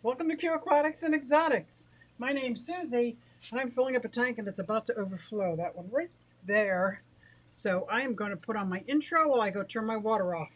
Welcome to Q Aquatics and Exotics. My name's Susie, and I'm filling up a tank and it's about to overflow. That one right there. So I am going to put on my intro while I go turn my water off.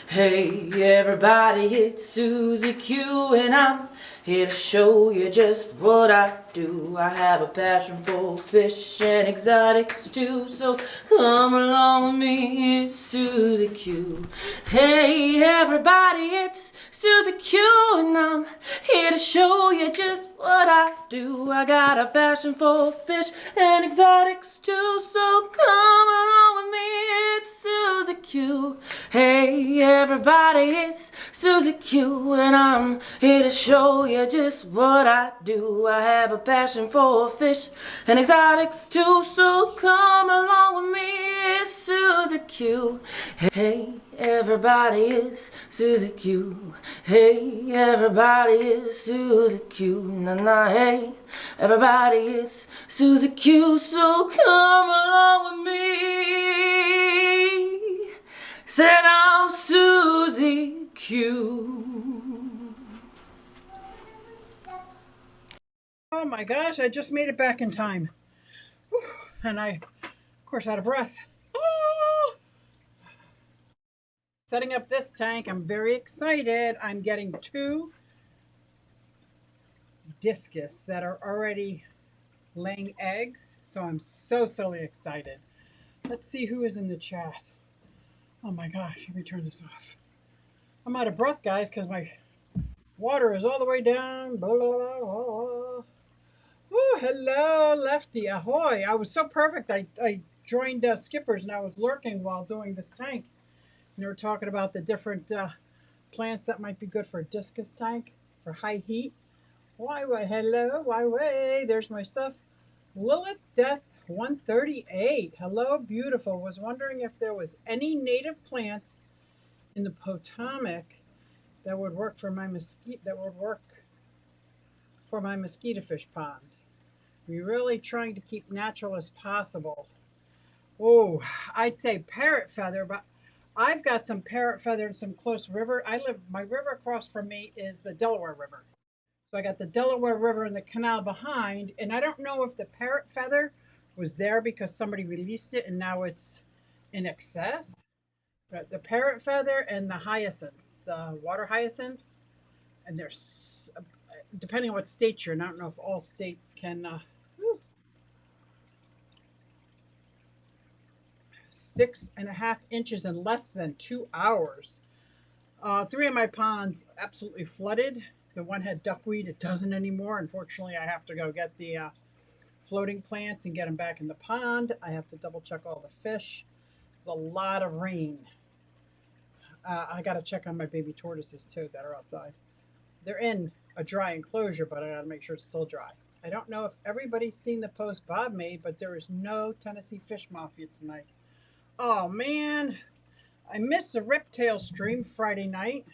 Hey everybody, it's Susie Q and I'm here to show you just what I do. I have a passion for fish and exotics too, so come along with me, it's Susie Q. Hey everybody, it's Susie Q and I'm here to show you just what I do. I got a passion for fish and exotics too, so come along with me, it's Susie Q. Hey everybody, it's Susie Q and I'm here to show you just what I do. I have a passion for fish and exotics too, so come along with me, it's Susie Q. Hey everybody, it's Susie Q. Hey everybody, it's Susie Q. Na hey everybody, it's Susie Q, so come along with me. Said I'm Susie Q. Oh my gosh, I just made it back in time. Whew. And I, of course, out of breath. Ah! Setting up this tank, I'm very excited. I'm getting two discus that are already laying eggs. So I'm so excited. Let's see who is in the chat. Oh my gosh, let me turn this off. I'm out of breath, guys, because my water is all the way down. Blah, blah, blah, blah. Oh, hello, Lefty. Ahoy. I was so perfect. I joined Skippers and I was lurking while doing this tank. And they were talking about the different plants that might be good for a discus tank for high heat. Why, hello, why, there's my stuff. Lilith Death 138. Hello, beautiful. Was wondering if there was any native plants in the Potomac that would work for my mosquito fish pond. We're really trying to keep natural as possible. Oh, I'd say parrot feather, but I've got some parrot feather and some close river. My river across from me is the Delaware River. So I got the Delaware River and the canal behind, and I don't know if the parrot feather was there because somebody released it and now it's in excess. But the parrot feather and the hyacinths, the water hyacinths, and there's depending on what state you're in. I don't know if all states can. 6.5 inches in less than 2 hours. Three of my ponds absolutely flooded. The one had duckweed. It doesn't anymore. Unfortunately, I have to go get the floating plants and get them back in the pond. I have to double check all the fish. There's a lot of rain. I got to check on my baby tortoises too that are outside. They're in a dry enclosure, but I got to make sure it's still dry. I don't know if everybody's seen the post Bob made, but there is no Tennessee Fish Mafia tonight. Oh man, I missed the Riptail stream Friday night.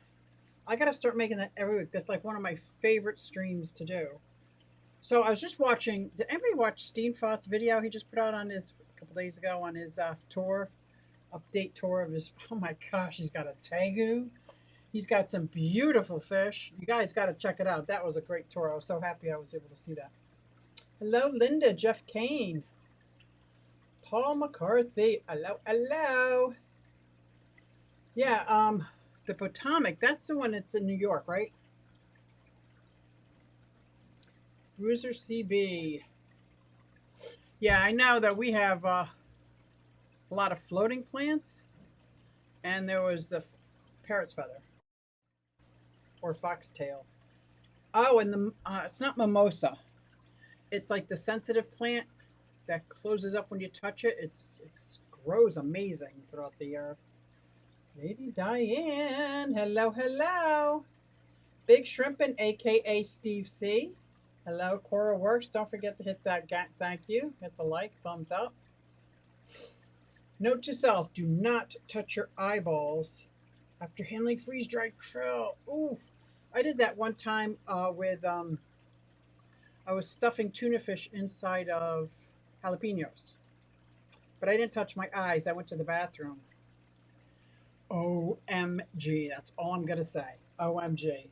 I got to start making that every week. That's like one of my favorite streams to do. So I was just watching. Did anybody watch Steenfott's video he just put out on his a couple days ago on his tour, update tour of his? Oh my gosh, he's got a tegu. He's got some beautiful fish. You guys got to check it out. That was a great tour. I was so happy I was able to see that. Hello, Linda, Jeff Kane, Paul McCarthy. Hello. Yeah, the Potomac. That's the one that's in New York, right? Bruiser CB. Yeah, I know that we have a lot of floating plants, and there was the parrot's feather or foxtail. Oh, and the it's not mimosa. It's like the sensitive plant that closes up when you touch it. It grows amazing throughout the year. Lady Diane, hello. Big Shrimpin, aka Steve C. Hello, Coral Works. Don't forget to hit that thank you. Hit the like, thumbs up. Note to self: do not touch your eyeballs after handling freeze-dried krill. Oof! I did that one time with I was stuffing tuna fish inside of jalapenos, but I didn't touch my eyes. I went to the bathroom. OMG, that's all I'm gonna say. OMG.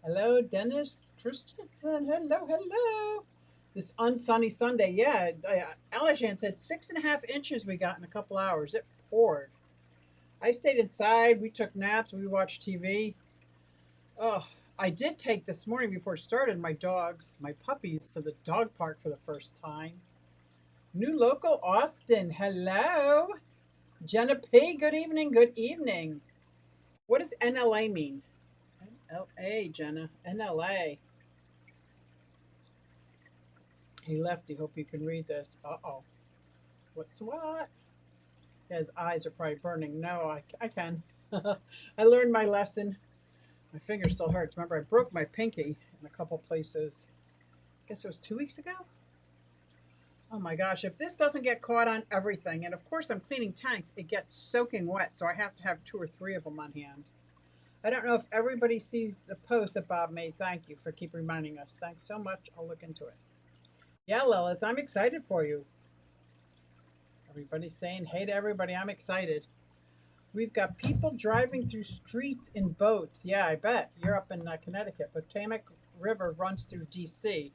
Hello, Dennis Christensen. Hello, hello. This unsunny Sunday. Yeah, Alishan said 6.5 inches we got in a couple hours. It poured. I stayed inside. We took naps. We watched TV. Oh, I did take this morning before it started my dogs, my puppies, to the dog park for the first time. New local Austin. Hello. Jenna P. Good evening. Good evening. What does NLA mean? NLA, Jenna. NLA. He left. I hope you can read this. Uh-oh. What's what? His eyes are probably burning. No, I can. I learned my lesson. My finger still hurts. Remember, I broke my pinky in a couple places. I guess it was 2 weeks ago? Oh my gosh, if this doesn't get caught on everything, and of course I'm cleaning tanks, it gets soaking wet, so I have to have 2 or 3 of them on hand. I don't know if everybody sees the post that Bob made. Thank you for keep reminding us. Thanks so much. I'll look into it. Yeah, Lilith, I'm excited for you. Everybody's saying hey to everybody. I'm excited. We've got people driving through streets in boats. Yeah, I bet. You're up in Connecticut. Potomac River runs through D.C.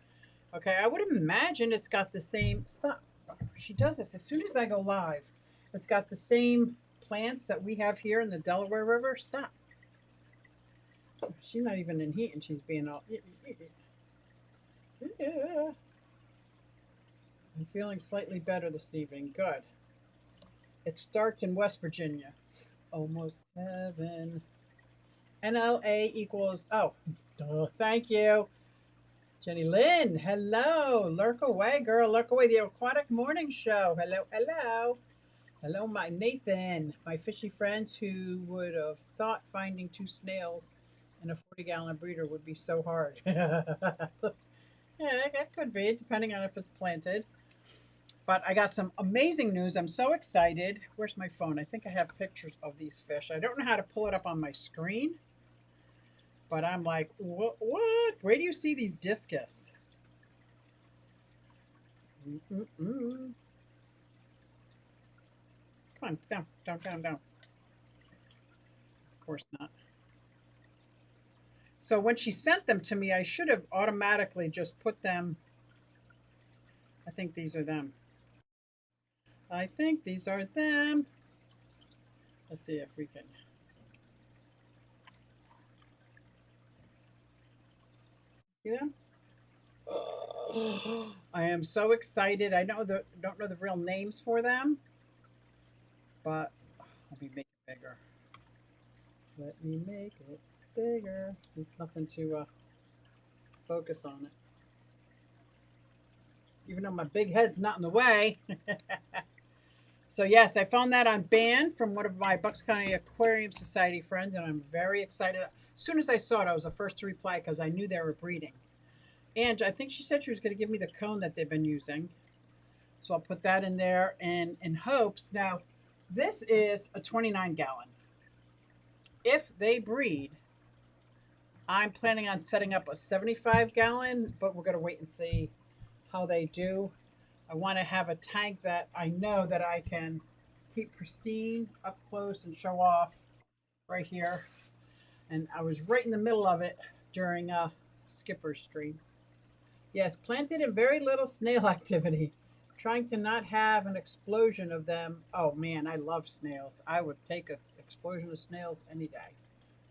Okay, I would imagine it's got the same. Stop. She does this as soon as I go live. It's got the same plants that we have here in the Delaware River. Stop. She's not even in heat and she's being all. Yeah. I'm feeling slightly better this evening. Good. It starts in West Virginia. Almost heaven. NLA equals. Oh, duh, thank you. Jenny Lynn, hello. Lurk away, girl. Lurk away. The Aquatic Morning Show. Hello, hello. Hello, my Nathan. My fishy friends who would have thought finding 2 snails in a 40-gallon breeder would be so hard. Yeah, that could be, depending on if it's planted. But I got some amazing news. I'm so excited. Where's my phone? I think I have pictures of these fish. I don't know how to pull it up on my screen. But I'm like, what? Where do you see these discus? Mm-mm-mm. Come on, down. Of course not. So when she sent them to me, I should have automatically just put them. I think these are them. I think these are them. Let's see if we can. See them? I am so excited. I don't know the real names for them, but let me make it bigger. Let me make it bigger. There's nothing to focus on it. Even though my big head's not in the way. So yes, I found that on Band from one of my Bucks County Aquarium Society friends, and I'm very excited. As soon as I saw it, I was the first to reply because I knew they were breeding. And I think she said she was going to give me the cone that they've been using. So I'll put that in there and in hopes. Now, this is a 29-gallon. If they breed, I'm planning on setting up a 75-gallon, but we're going to wait and see how they do. I want to have a tank that I know that I can keep pristine up close and show off right here. And I was right in the middle of it during Skipper's stream. Yes, planted in very little snail activity. Trying to not have an explosion of them. Oh man, I love snails. I would take an explosion of snails any day.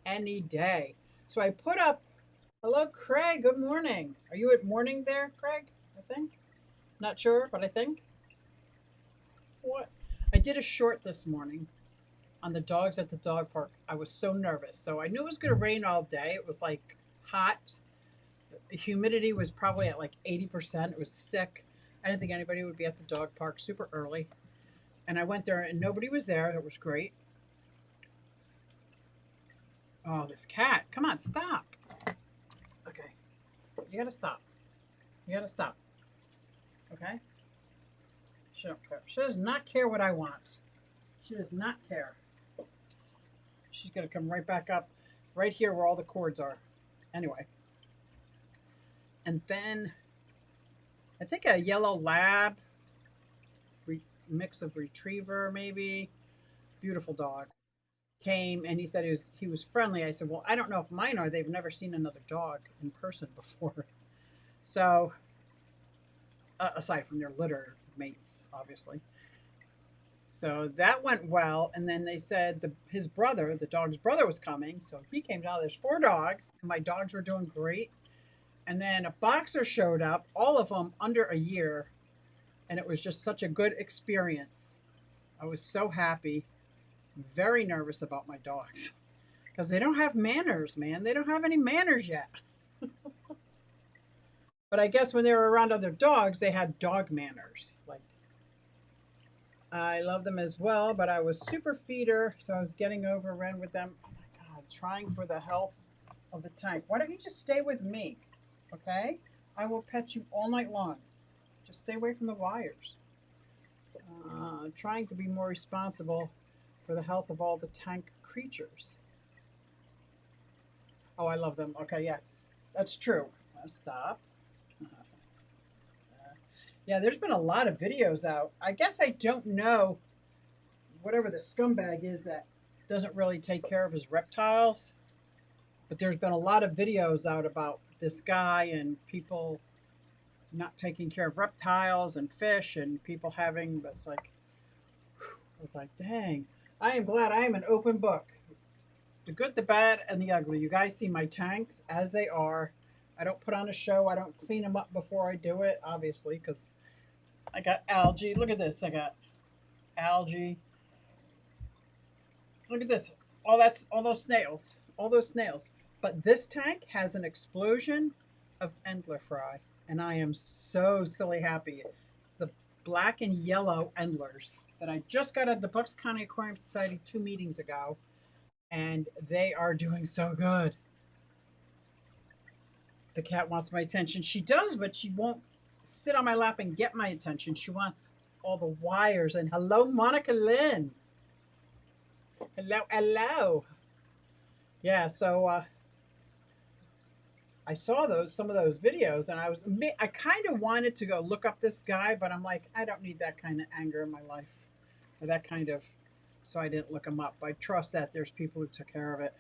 Any day. So I put up, hello Craig, good morning. Are you at morning there, Craig? I think. Not sure, but I think. What? I did a short this morning on the dogs at the dog park. I was so nervous. So I knew it was going to rain all day. It was like hot. The humidity was probably at like 80%. It was sick. I didn't think anybody would be at the dog park super early. And I went there and nobody was there. That was great. Oh, this cat. Come on, stop. Okay. You gotta stop. You gotta stop. Okay? She don't care. She does not care what I want. She does not care. She's gonna come right back up right here where all the cords are. Anyway. And then I think a yellow lab mix of retriever maybe. Beautiful dog. came and he said he was friendly. I said, well, I don't know if mine are. They've never seen another dog in person before. So, aside from their litter mates, obviously. So that went well. And then they said his brother, the dog's brother, was coming. So he came down. There's 4 dogs, and my dogs were doing great. And then a boxer showed up, all of them under a year. And it was just such a good experience. I was so happy, very nervous about my dogs because they don't have manners, man. They don't have any manners yet. But I guess when they were around other dogs, they had dog manners. Like, I love them as well, but I was super feeder, so I was getting overrun with them. Oh my God, trying for the health of the tank. Why don't you just stay with me? Okay? I will pet you all night long. Just stay away from the wires. Trying to be more responsible for the health of all the tank creatures. Oh, I love them. Okay, yeah, that's true. Stop. Yeah, there's been a lot of videos out. I guess I don't know whatever the scumbag is that doesn't really take care of his reptiles, but there's been a lot of videos out about this guy and people not taking care of reptiles and fish and people having, but it's like, I was like, dang, I am glad I am an open book. The good, the bad, and the ugly. You guys see my tanks as they are. I don't put on a show. I don't clean them up before I do it, obviously, because I got algae. Look at this. I got algae. Look at this. All those snails. All those snails. But this tank has an explosion of Endler fry, and I am so silly happy. It's the black and yellow Endlers that I just got at the Bucks County Aquarium Society 2 meetings ago, and they are doing so good. The cat wants my attention. She does, but she won't sit on my lap and get my attention. She wants all the wires. And hello, Monica Lynn. Hello, hello. Yeah, so I saw some of those videos, and I kind of wanted to go look up this guy, but I'm like, I don't need that kind of anger in my life, or that kind of, so I didn't look him up. I trust that there's people who took care of it.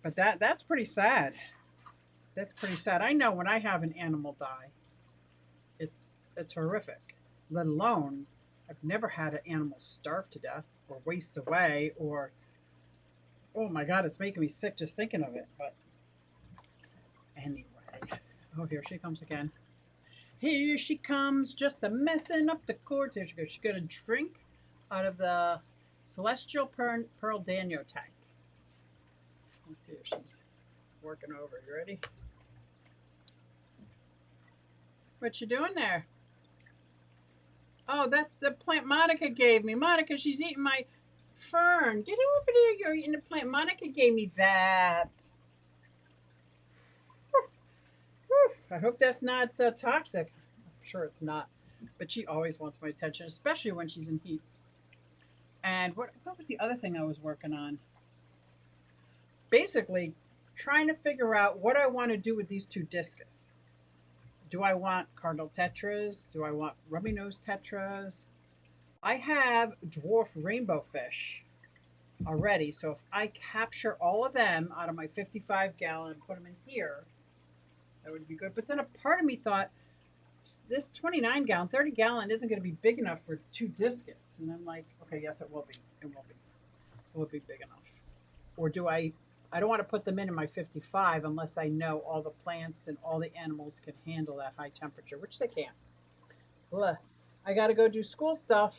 But that's pretty sad. That's pretty sad. I know when I have an animal die, it's horrific. Let alone, I've never had an animal starve to death or waste away or, oh my God, it's making me sick just thinking of it. But anyway, oh, here she comes again. Here she comes, just a messing up the cords. Here she goes. She's going to drink out of the Celestial Pearl Daniel tank. Let's see if she's working over. You ready? What you doing there? Oh, that's the plant Monica gave me. Monica, she's eating my fern. Get over there. You're eating the plant. Monica gave me that. I hope that's not toxic. I'm sure it's not. But she always wants my attention, especially when she's in heat. And what was the other thing I was working on? Basically, trying to figure out what I want to do with these 2 discus. Do I want cardinal tetras? Do I want rummy nose tetras? I have dwarf rainbow fish already. So if I capture all of them out of my 55-gallon and put them in here, that would be good. But then a part of me thought, this 29-gallon, 30-gallon isn't going to be big enough for 2 discus. And I'm like, okay, yes, it will be. It will be. It will be big enough. Or do I don't want to put them in my 55 unless I know all the plants and all the animals can handle that high temperature, which they can't. Ugh. I got to go do school stuff.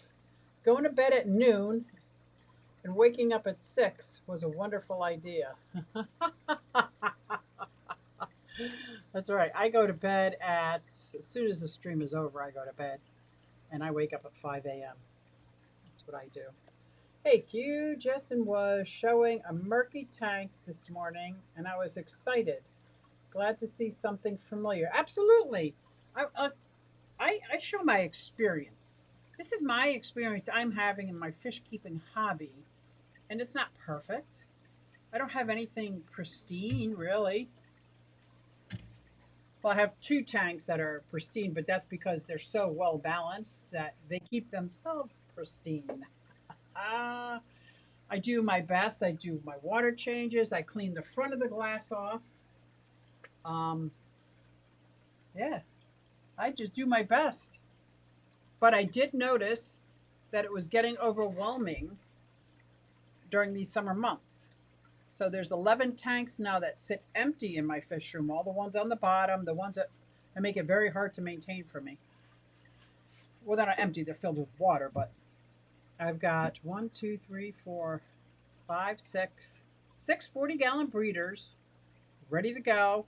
Going to bed at noon and waking up at 6 was a wonderful idea. That's right. I go to bed as soon as the stream is over, I go to bed. And I wake up at 5 a.m. That's what I do. Hey Q, Jessen was showing a murky tank this morning, and I was excited. Glad to see something familiar. Absolutely. I show my experience. This is my experience I'm having in my fish keeping hobby, and it's not perfect. I don't have anything pristine, really. Well, I have 2 tanks that are pristine, but that's because they're so well balanced that they keep themselves pristine. I I do my best. I do my water changes. I clean the front of the glass off. Um, yeah, I just do my best. But I did notice that it was getting overwhelming during these summer months. So there's 11 tanks now that sit empty in my fish room. All the ones on the bottom, the ones that make it very hard to maintain for me. Well, they're not empty; they're filled with water. But I've got 1, 2, 3, 4, 5, 6 40-gallon breeders ready to go.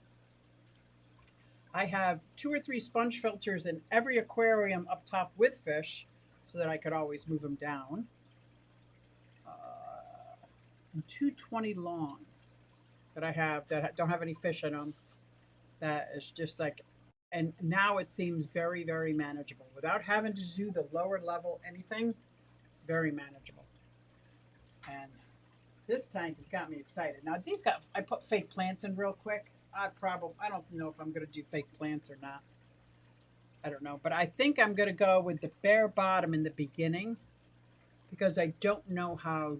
I have 2 or 3 sponge filters in every aquarium up top with fish so that I could always move them down. 220 longs that I have that don't have any fish in them. That is just like, and now it seems very, very manageable without having to do the lower level anything. Very manageable. And this tank has got me excited. Now I put fake plants in real quick. I don't know if I'm going to do fake plants or not. I don't know, but I think I'm going to go with the bare bottom in the beginning because I don't know how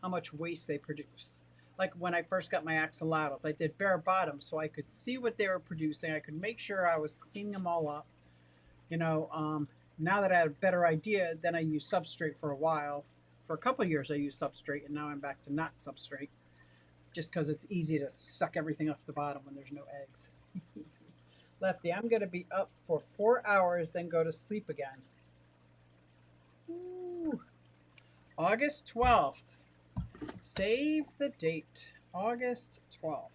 much waste they produce. Like when I first got my axolotls, I did bare bottom so I could see what they were producing. I could make sure I was cleaning them all up. Now that I have a better idea, then I used substrate for a while. For a couple of years, I used substrate, and now I'm back to not substrate, just because it's easy to suck everything off the bottom when there's no eggs. Lefty, I'm going to be up for 4 hours, then go to sleep again. Ooh. August 12th. Save the date. August 12th.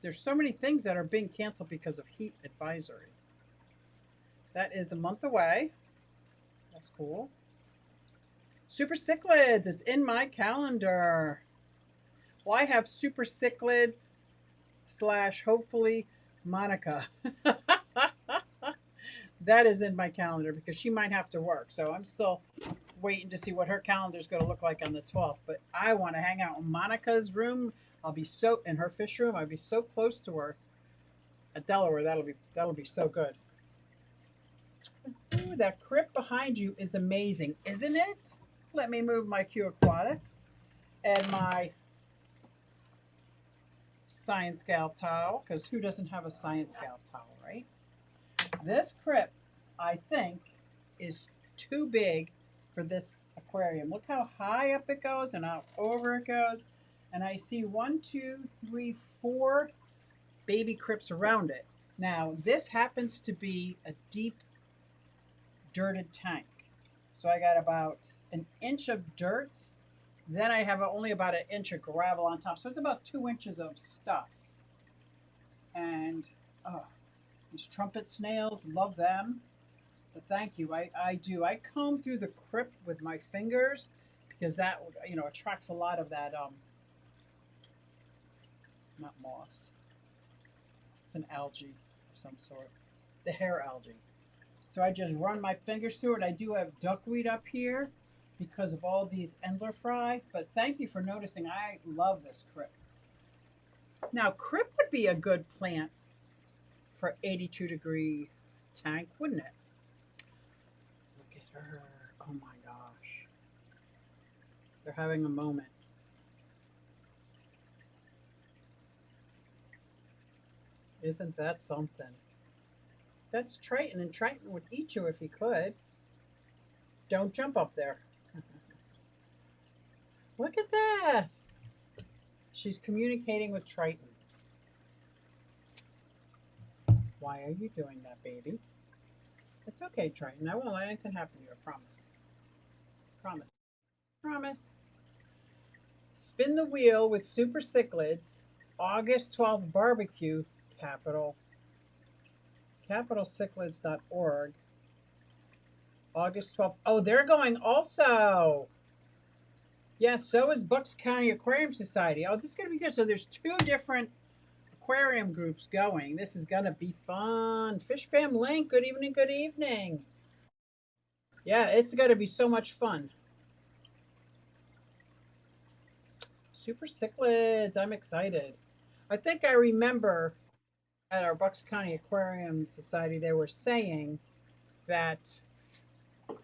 There's so many things that are being canceled because of heat advisory. That is a month away. That's cool. Super Cichlids. It's in my calendar. Well, I have Super Cichlids / hopefully Monica. That is in my calendar because she might have to work. So I'm still waiting to see what her calendar is going to look like on the 12th. But I want to hang out in Monica's room. I'll be so in her fish room. I'll be so close to her at Delaware. That'll be so good. Ooh, that crypt behind you is amazing, isn't it? Let me move my Q Aquatics and my Science Gal towel, because who doesn't have a Science Gal towel, right? This crypt, I think, is too big for this aquarium. Look how high up it goes and how over it goes. And I see 1, 2, 3, 4 baby crypts around it. Now, this happens to be a deep dirted tank. So I got about an inch of dirt. Then I have only about an inch of gravel on top. So it's about 2 inches of stuff. And these trumpet snails, love them. But thank you. I do. I comb through the crypt with my fingers because that attracts a lot of that not moss. It's an algae of some sort. The hair algae. So I just run my fingers through it. I do have duckweed up here because of all these Endler-Fry. But thank you for noticing. I love this crypt. Now, crypt would be a good plant for 82-degree tank, wouldn't it? Look at her. Oh my gosh. They're having a moment. Isn't that something? That's Triton, and Triton would eat you if he could. Don't jump up there. Look at that. She's communicating with Triton. Why are you doing that, baby? It's okay, Triton. I won't let anything happen to you, I promise. Promise. Promise. Spin the wheel with Super Cichlids. August 12th barbecue, capitalcichlids.org. August 12th. Oh, they're going also. Yeah, so is Bucks County Aquarium Society. Oh, this is going to be good. So there's 2 different aquarium groups going. This is going to be fun. Fish Fam Link, good evening, good evening. Yeah, it's going to be so much fun. Super Cichlids, I'm excited. I think I remember at our Bucks County Aquarium Society, they were saying that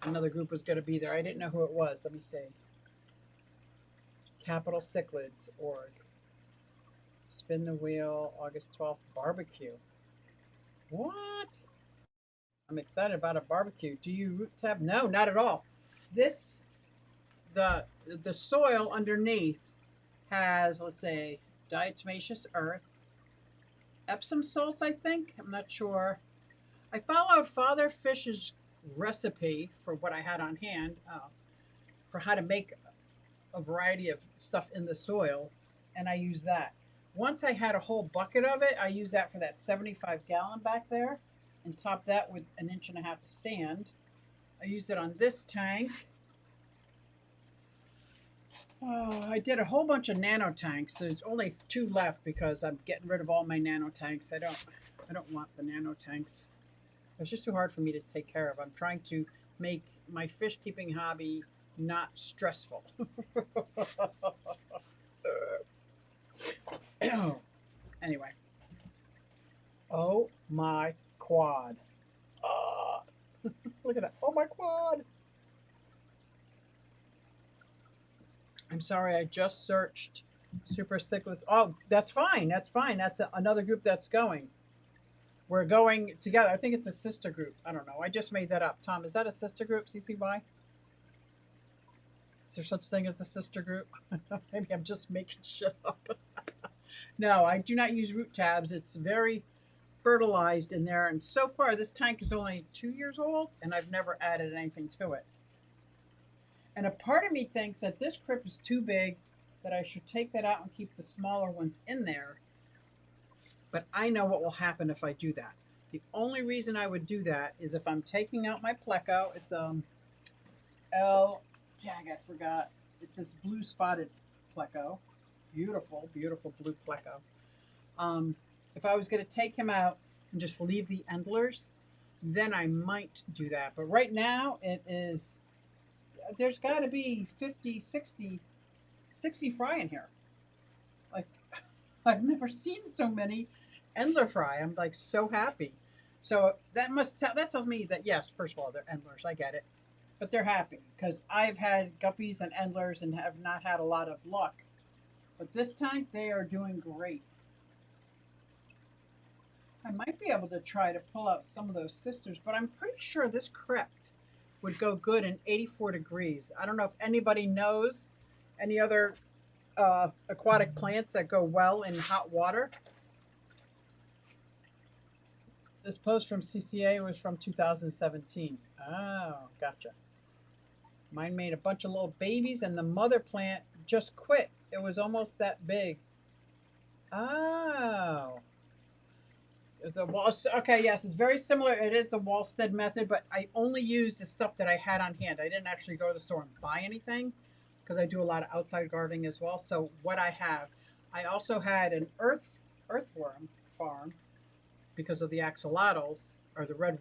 another group was going to be there. I didn't know who it was. Let me see. Capital Cichlids org. Spin the wheel, August 12th, barbecue. What? I'm excited about a barbecue. Do you root tab? No, not at all. This, the soil underneath has, let's say, diatomaceous earth, Epsom salts, I think. I'm not sure. I followed Father Fish's recipe for what I had on hand for how to make a variety of stuff in the soil, and I used that. Once I had a whole bucket of it, I used that for that 75-gallon back there and topped that with 1.5 inches of sand. I used it on this tank. Oh, I did a whole bunch of nano tanks. There's only 2 left because I'm getting rid of all my nano tanks. I don't want the nano tanks. It's just too hard for me to take care of. I'm trying to make my fish keeping hobby not stressful. Anyway. Oh my quad. Look at that. Oh my quad. I'm sorry, I just searched Super Cichlids. Oh, that's fine. That's fine. That's another group that's going. We're going together. I think it's a sister group. I don't know. I just made that up. Tom, is that a sister group, CCY? Is there such thing as a sister group? Maybe I'm just making shit up. No, I do not use root tabs. It's very fertilized in there. And so far, this tank is only 2 years old, and I've never added anything to it. And a part of me thinks that this crypt is too big, that I should take that out and keep the smaller ones in there. But I know what will happen if I do that. The only reason I would do that is if I'm taking out my pleco. It's I forgot. It's this blue spotted pleco. Beautiful, beautiful blue pleco. If I was going to take him out and just leave the endlers, then I might do that. But right now, there's got to be 50, 60 fry in here. Like, I've never seen so many endler fry. I'm like so happy. So that tells me that yes, first of all, they're endlers. I get it. But they're happy because I've had guppies and endlers and have not had a lot of luck. But this tank, they are doing great. I might be able to try to pull out some of those sisters, but I'm pretty sure this crypt would go good in 84 degrees. I don't know if anybody knows any other aquatic plants that go well in hot water. This post from CCA was from 2017. Oh, gotcha. Mine made a bunch of little babies and the mother plant just quit. It was almost that big. Oh. The okay, yes, it's very similar. It is the Wallstead method, but I only used the stuff that I had on hand. I didn't actually go to the store and buy anything because I do a lot of outside gardening as well. So what I have, I also had an earthworm farm because of the axolotls or the red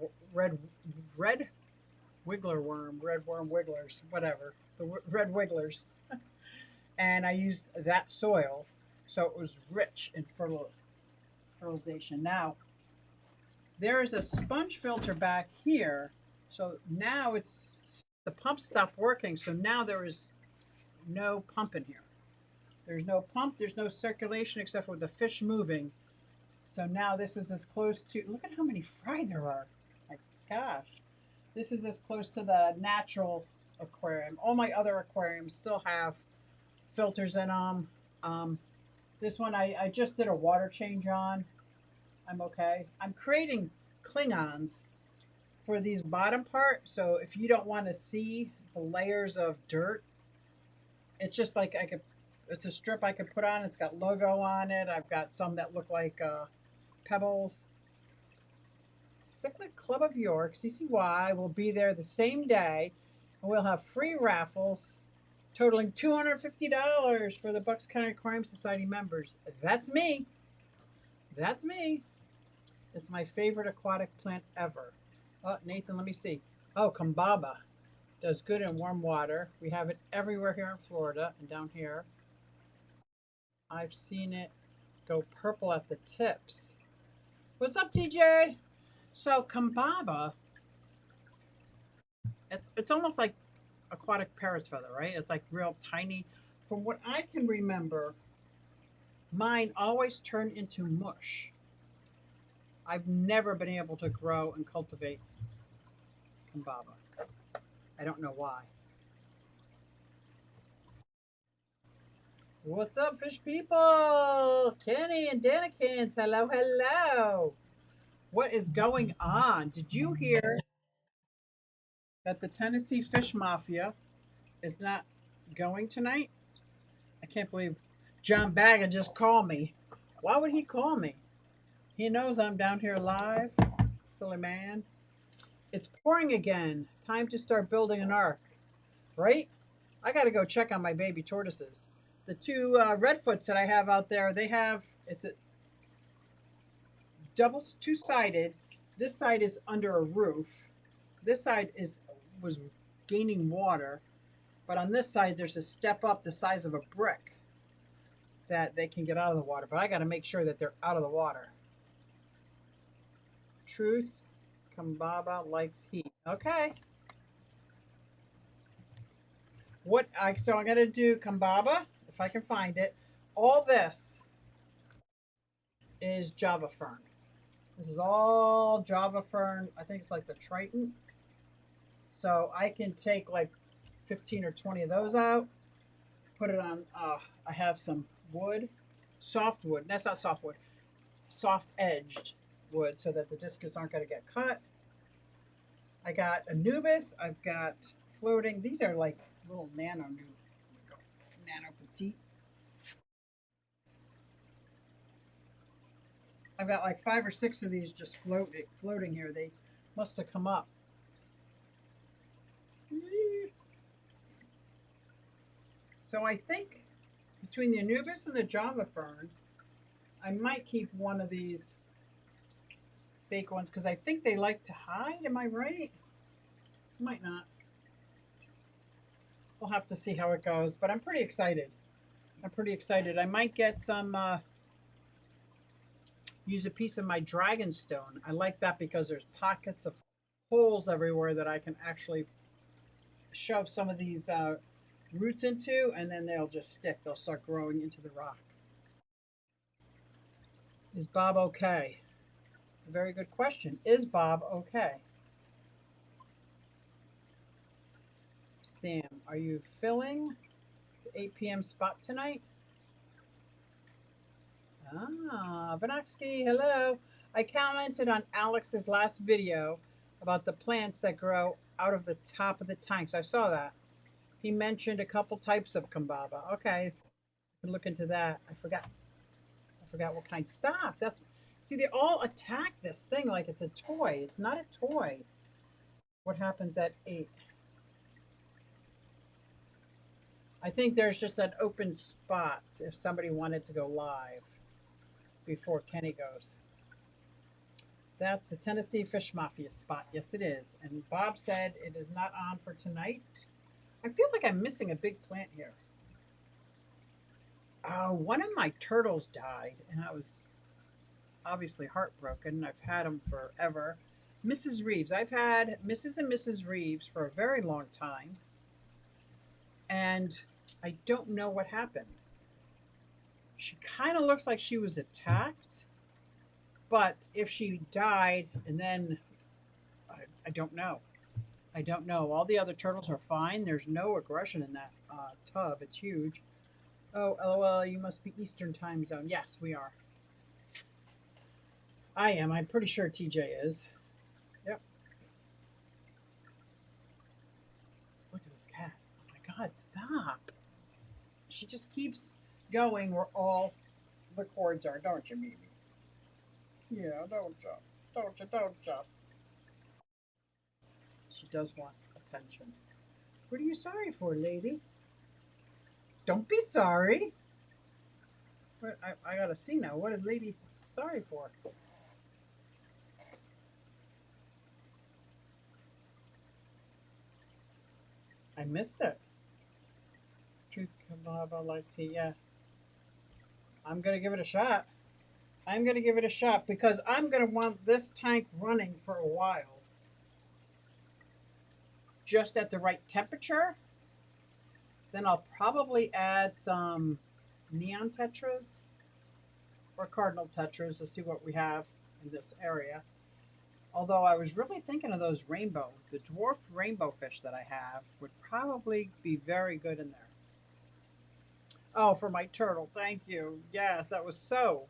wiggler worm, red worm wigglers, whatever, the red wigglers. And I used that soil, so it was rich in fertilization. Now, there is a sponge filter back here, so now the pump stopped working, so now there is no pump in here. There's no pump, there's no circulation except for the fish moving. So now this is as close to, look at how many fry there are. My gosh. This is as close to the natural aquarium. All my other aquariums still have filters in them. This one I just did a water change on. I'm okay. I'm creating Klingons for these bottom part. So if you don't want to see the layers of dirt, it's just like it's a strip I could put on. It's got logo on it. I've got some that look like pebbles. Cichlid Club of York, CCY, will be there the same day, and we'll have free raffles totaling $250 for the Bucks County Aquarium Society members. That's me. That's me. It's my favorite aquatic plant ever. Oh, Nathan, let me see. Oh, Kambaba does good in warm water. We have it everywhere here in Florida and down here. I've seen it go purple at the tips. What's up, TJ? So Kambaba It's almost like aquatic parrot's feather, right? It's like real tiny. From what I can remember, mine always turn into mush. I've never been able to grow and cultivate Kambaba. I don't know why. What's up, fish people? Kenny and Danikins, hello, hello. What is going on? Did you hear that the Tennessee Fish Mafia is not going tonight? I can't believe John Bagga just called me. Why would he call me? He knows I'm down here live. Silly man. It's pouring again. Time to start building an ark, right? I got to go check on my baby tortoises. The two redfoots that I have out there, it's a double two-sided. This side is under a roof. This side was gaining water, but on this side there's a step up the size of a brick that they can get out of the water. But I got to make sure that they're out of the water. Truth, Kambaba likes heat. Okay. So I'm gonna do Kambaba if I can find it. All this is Java fern. This is all Java fern. I think it's like the Triton. So I can take like 15 or 20 of those out. Put it on. I have some wood, soft wood. That's not soft wood. Soft edged wood, so that the discus aren't going to get cut. I got Anubis. I've got floating. These are like little nano petite. I've got like 5 or 6 of these just floating here. They must have come up. So I think between the Anubis and the Java fern, I might keep one of these fake ones because I think they like to hide. Am I right? Might not. We'll have to see how it goes, but I'm pretty excited. I might get some, use a piece of my dragonstone. I like that because there's pockets of holes everywhere that I can actually shove some of these roots into, and then they'll just stick. They'll start growing into the rock. Is Bob okay? It's a very good question. Is Bob okay? Sam, are you filling the 8 p.m. spot tonight? Vanoksky, hello. I commented on Alex's last video about the plants that grow out of the top of the tanks. I saw that. He mentioned a couple types of Kambaba. Okay, I can look into that. I forgot what kind. Stop. See, they all attack this thing like it's a toy. It's not a toy. What happens at 8? I think there's just an open spot if somebody wanted to go live before Kenny goes. That's the Tennessee Fish Mafia spot. Yes, it is. And Bob said it is not on for tonight. I feel like I'm missing a big plant here. One of my turtles died, and I was obviously heartbroken. I've had them forever. Mrs. Reeves. I've had Mrs. and Mrs. Reeves for a very long time, and I don't know what happened. She kind of looks like she was attacked, but if she died and then, I don't know. I don't know. All the other turtles are fine. There's no aggression in that tub. It's huge. Oh, LOL, you must be Eastern time zone. Yes, we are. I am. I'm pretty sure TJ is. Yep. Look at this cat. Oh my God, stop. She just keeps going where all the cords are, don't you, Mimi? Yeah, don't jump. Don't jump. She does want attention. What are you sorry for, lady? Don't be sorry. I gotta see now. What is lady sorry for? I missed it. Truth Kambaba likes heat. Yeah. I'm gonna give it a shot. I'm gonna give it a shot because I'm gonna want this tank running for a while. just at the right temperature, then I'll probably add some neon tetras or cardinal tetras to see what we have in this area. Although I was really thinking of those the dwarf rainbow fish that I have would probably be very good in there. Oh, for my turtle, thank you. Yes, that was so.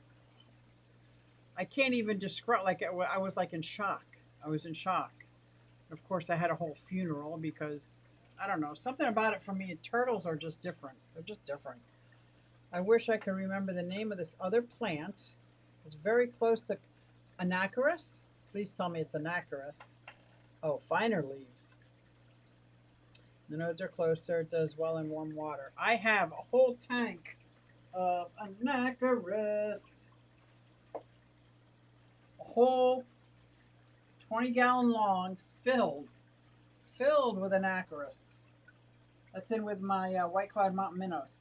I can't even describe, like, I was like in shock. I was in shock. Of course, I had a whole funeral because, I don't know, something about it for me, turtles are just different. They're just different. I wish I could remember the name of this other plant. It's very close to Anacharis. Please tell me it's Anacharis. Oh, finer leaves. The nodes are closer. It does well in warm water. I have a whole tank of Anacharis. A whole 20-gallon long filled with Anacharis. That's in with my White Cloud Mountain minnows.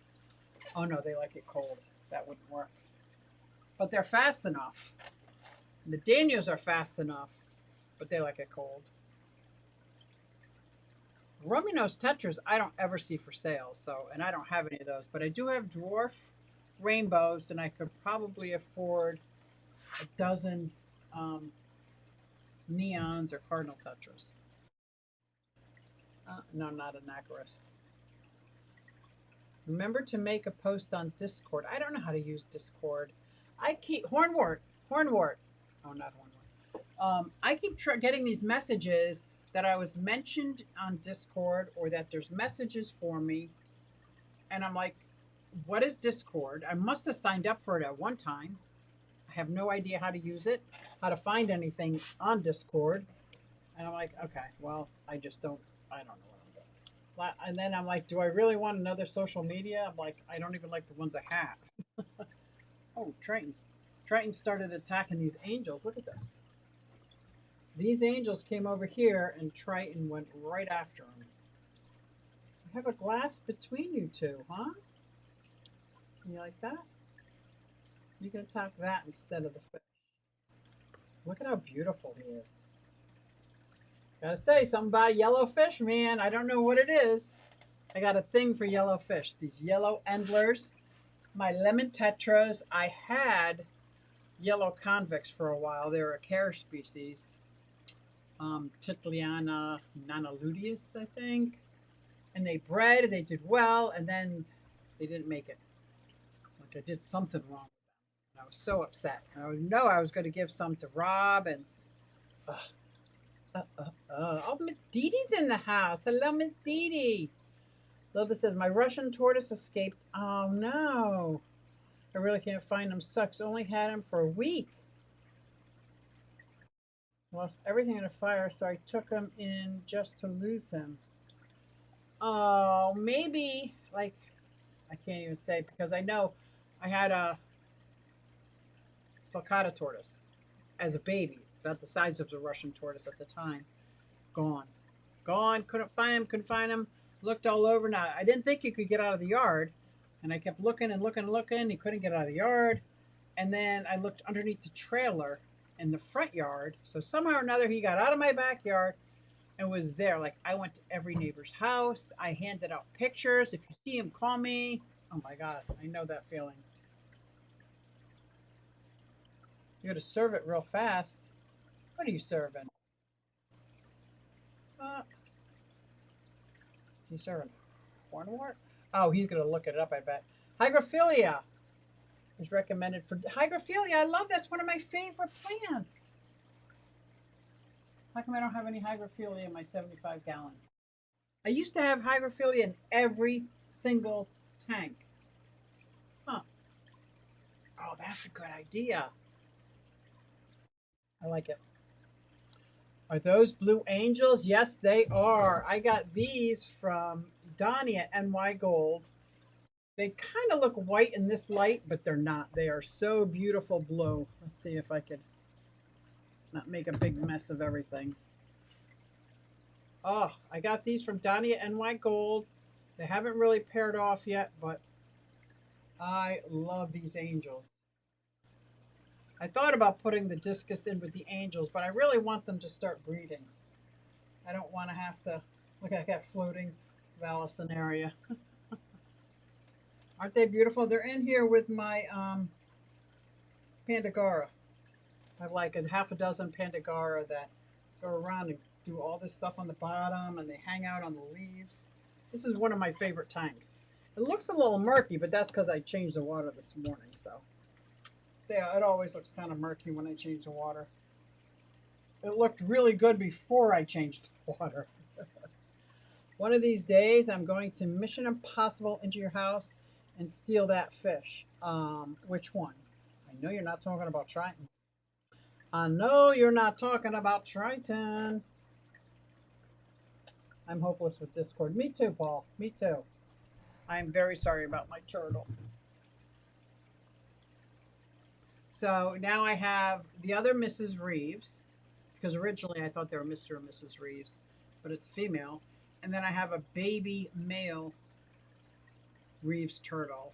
Oh no, they like it cold. That wouldn't work. But they're fast enough. The Danios are fast enough, but they like it cold. Rummy nose tetras I don't ever see for sale, and I don't have any of those, but I do have dwarf rainbows, and I could probably afford a dozen neons or cardinal tetras. No, not Anacharis. Remember to make a post on Discord. I don't know how to use Discord. I keep Hornwort. Oh, not Hornwort. I keep getting these messages that I was mentioned on Discord, or that there's messages for me, and I'm like, what is Discord? I must have signed up for it at one time. I have no idea how to use it, how to find anything on Discord, and I'm like, okay, well, I don't know what I'm doing. And then I'm like, do I really want another social media? I'm like, I don't even like the ones I have. Oh, Triton started attacking these angels. Look at this. These angels came over here, and Triton went right after them. I have a glass between you two, huh? You like that? You can attack that instead of the fish. Look at how beautiful he is. Gotta say, something about yellowfish, man. I don't know what it is. I got a thing for yellowfish. These yellow endlers, my lemon tetras. I had yellow convicts for a while. They were a care species. Titliana nanaluteus, I think. And they bred, they did well, and then they didn't make it. Like I did something wrong with them. And I was so upset. And I know I was going to give some to Rob and. Oh, Miss Dee Dee's in the house. Hello, Miss Dee Dee. Lola says, my Russian tortoise escaped. Oh, no. I really can't find him. Sucks. Only had him for a week. Lost everything in a fire, so I took him in just to lose him. Oh, maybe, like, I can't even say, because I know I had a sulcata tortoise as a baby, about the size of the Russian tortoise at the time. Gone. Couldn't find him. Looked all over. Now, I didn't think he could get out of the yard, and I kept looking and looking. He couldn't get out of the yard. And then I looked underneath the trailer in the front yard. So somehow or another, he got out of my backyard and was there. Like, I went to every neighbor's house. I handed out pictures. If you see him, call me. Oh my God, I know that feeling. You got to serve it real fast. What are you serving? Is he serving hornwort? Oh, he's going to look it up, I bet. Hygrophila is recommended for hygrophila. I love that's one of my favorite plants. How come I don't have any hygrophila in my 75-gallon? I used to have hygrophila in every single tank. Huh. Oh, that's a good idea. I like it. Are those blue angels? Yes, they are. I got these from Donnie at NY Gold. They kind of look white in this light, but they're not. They are so beautiful blue. Let's see if I could not make a big mess of everything. Oh, I got these from Donnie at NY Gold. They haven't really paired off yet, but I love these angels. I thought about putting the discus in with the angels, but I really want them to start breeding. I don't want to have to Look at that floating Vallisneria. Aren't they beautiful? They're in here with my Pandagara. I have like a half a dozen Pandagara that go around and do all this stuff on the bottom and they hang out on the leaves. This is one of my favorite times. It looks a little murky, but that's because I changed the water this morning. So yeah, it always looks kind of murky when I change the water. It looked really good before I changed the water. One of these days, I'm going to Mission Impossible into your house and steal that fish. Which one? I know you're not talking about Triton. I know you're not talking about Triton. I'm hopeless with Discord. Me too, Paul. Me too. I'm very sorry about my turtle. So now I have the other Mrs. Reeves, because originally I thought they were Mr. and Mrs. Reeves, but it's female. And then I have a baby male Reeves turtle,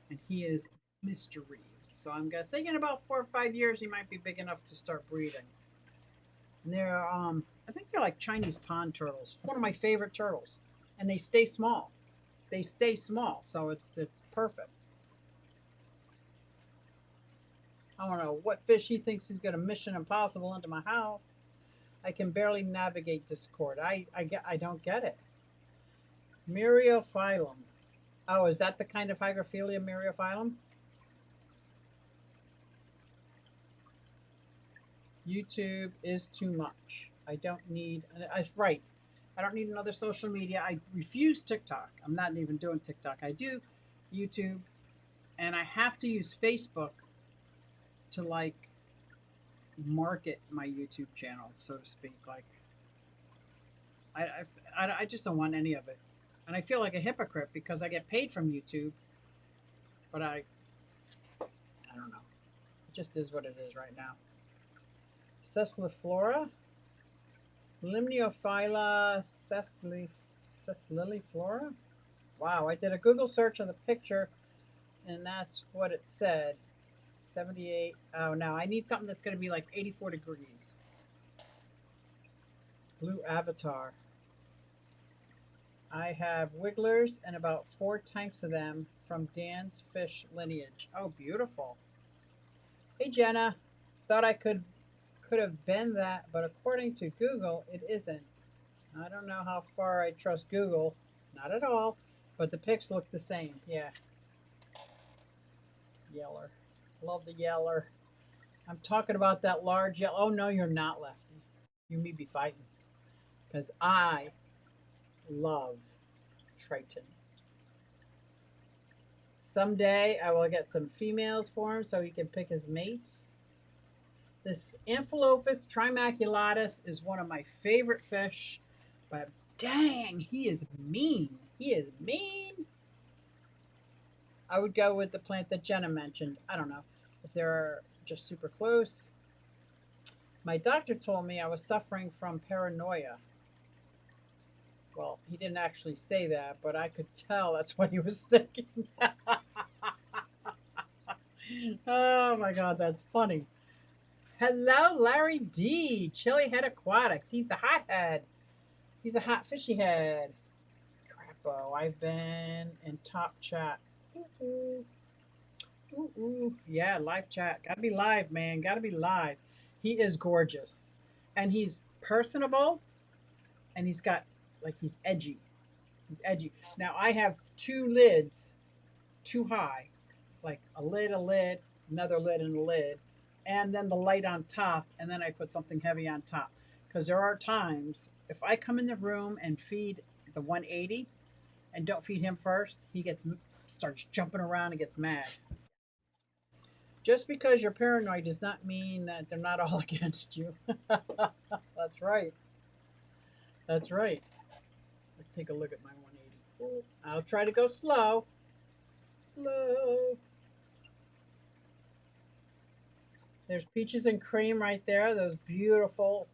and he is Mr. Reeves. So I'm thinking about 4 or 5 years he might be big enough to start breeding. And they're I think they're like Chinese pond turtles. One of my favorite turtles, and they stay small. They stay small, so it's perfect. I don't know what fish he thinks he's going to Mission Impossible into my house. I can barely navigate Discord. I don't get it. Myriophyllum. Oh, is that the kind of Hygrophila Myriophyllum? YouTube is too much. I don't need. Right. I don't need another social media. I refuse TikTok. I'm not even doing TikTok. I do YouTube, and I have to use Facebook to like market my YouTube channel, so to speak. Like, I just don't want any of it, and I feel like a hypocrite because I get paid from YouTube, but I don't know. It just is what it is right now. Ceciliflora, Limneophylla ceciliflora. Wow, I did a Google search on the picture, and that's what it said. 78. Oh, now I need something that's going to be like 84 degrees. Blue Avatar. I have wigglers and about 4 tanks of them from Dan's fish lineage. Oh, beautiful. Hey, Jenna. Thought I could have been that, but according to Google, it isn't. I don't know how far I trust Google. Not at all. But the pics look the same. Yeah. Yeller. Love the yeller. I'm talking about that large yellow. Oh, no, you're not, Lefty. You may be fighting. Because I love Triton. Someday I will get some females for him so he can pick his mates. This Amphilophus trimaculatus is one of my favorite fish, but dang, he is mean. He is mean. I would go with the plant that Jenna mentioned. I don't know if they're just super close. My doctor told me I was suffering from paranoia. Well, he didn't actually say that, but I could tell that's what he was thinking. Oh my God, that's funny. Hello, Larry D. Chili Head Aquatics. He's the hot head. He's a hot fishy head. Crapo, I've been in top chat. Ooh, ooh, ooh. Yeah, live chat. Gotta be live, man. Gotta be live. He is gorgeous. And he's personable. And he's got, like, he's edgy. He's edgy. Now, I have 2 lids too high. Like a lid, another lid, and a lid. And then the light on top, and then I put something heavy on top. Because there are times, if I come in the room and feed the 180 and don't feed him first, he starts jumping around and gets mad. Just because you're paranoid does not mean that they're not all against you. That's right. That's right. Let's take a look at my 180. Ooh, I'll try to go slow. Slow. There's peaches and cream right there. Those beautiful